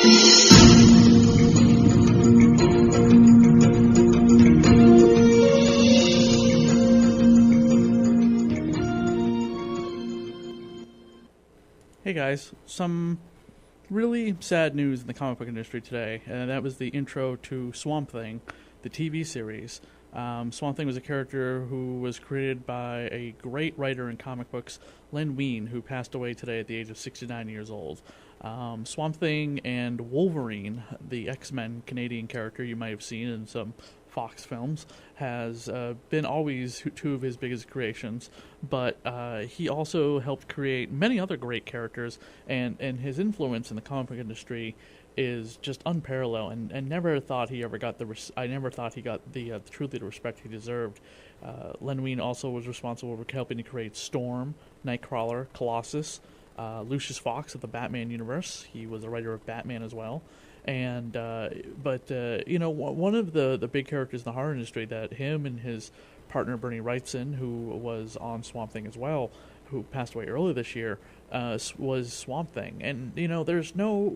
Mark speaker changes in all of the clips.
Speaker 1: Hey guys, some really sad news in the comic book industry today, and that was the intro to Swamp Thing, the TV series. Swamp Thing was a character who was created by a great writer in comic books, Len Wein, who passed away today at the age of 69 years old. Swamp Thing and Wolverine, the X-Men Canadian character you might have seen in some Fox films, has been always two of his biggest creations, but he also helped create many other great characters, and his influence in the comic book industry is just unparalleled, and never thought he ever got I never thought he got the truly the respect he deserved. Len Wein also was responsible for helping to create Storm, NightCrawler, Colossus, Lucius Fox of the Batman universe. He was a writer of Batman as well. And one of the big characters in the horror industry that him and his partner Bernie Wrightson, who was on Swamp Thing as well, who passed away earlier this year, was Swamp Thing. And there's no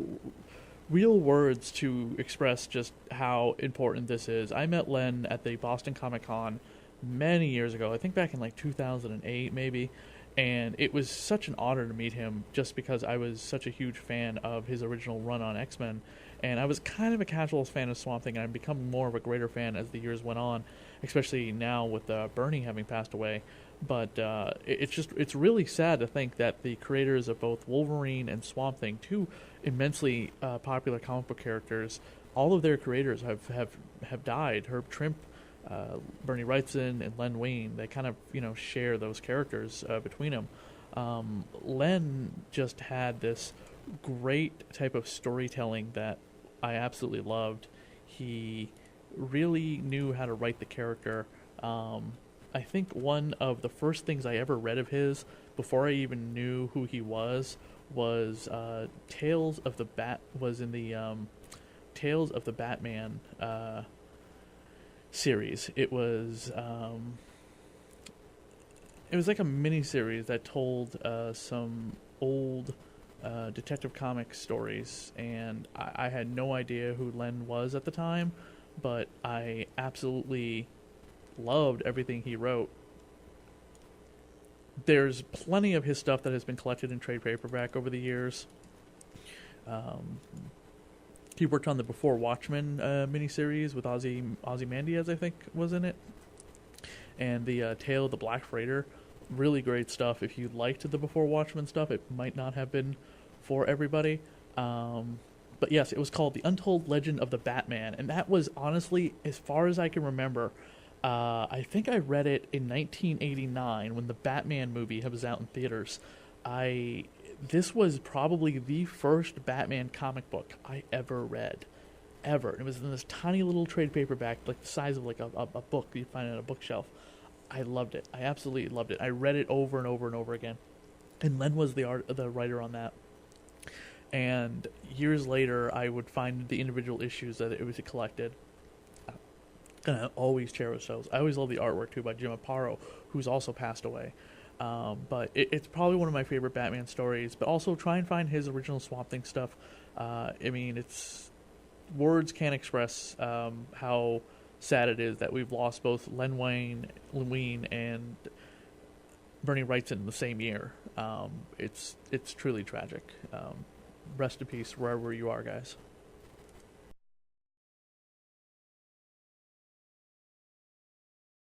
Speaker 1: real words to express just how important this is. I met Len at the Boston Comic Con many years ago, I think back in like 2008 maybe, and it was such an honor to meet him just because I was such a huge fan of his original run on X-Men. And I was kind of a casual fan of Swamp Thing, and I've become more of a greater fan as the years went on, especially now with Bernie having passed away. But it's really sad to think that the creators of both Wolverine and Swamp Thing, two immensely popular comic book characters, all of their creators have died. Herb Trimpe, Bernie Wrightson, and Len Wein, they kind of share those characters between them. Len just had this great type of storytelling that I absolutely loved. He really knew how to write the character. I think one of the first things I ever read of his, before I even knew who he was Tales of the Batman series. It was like a mini series that told some old Detective Comics stories, and I had no idea who Len was at the time, but I absolutely loved everything he wrote. There's plenty of his stuff that has been collected in trade paperback over the years. He worked on the Before Watchmen miniseries with Ozymandias, I think, was in it, and the Tale of the Black Freighter. Really great stuff. If you liked the Before Watchmen stuff, it might not have been for everybody. But yes, it was called The Untold Legend of the Batman, and that was honestly, as far as I can remember, I think I read it in 1989 when the Batman movie was out in theaters. This was probably the first Batman comic book I ever read. Ever. It was in this tiny little trade paperback, like the size of like a book you find on a bookshelf. I loved it. I absolutely loved it. I read it over and over and over again. And Len was the writer on that. And years later, I would find the individual issues that it was collected. And I always cherish those. I always love the artwork, too, by Jim Aparo, who's also passed away. But it's probably one of my favorite Batman stories. But also try and find his original Swamp Thing stuff. Words can't express how sad it is that we've lost both Len Wein and Bernie Wrightson in the same year. It's truly tragic. Rest in peace wherever you are, guys.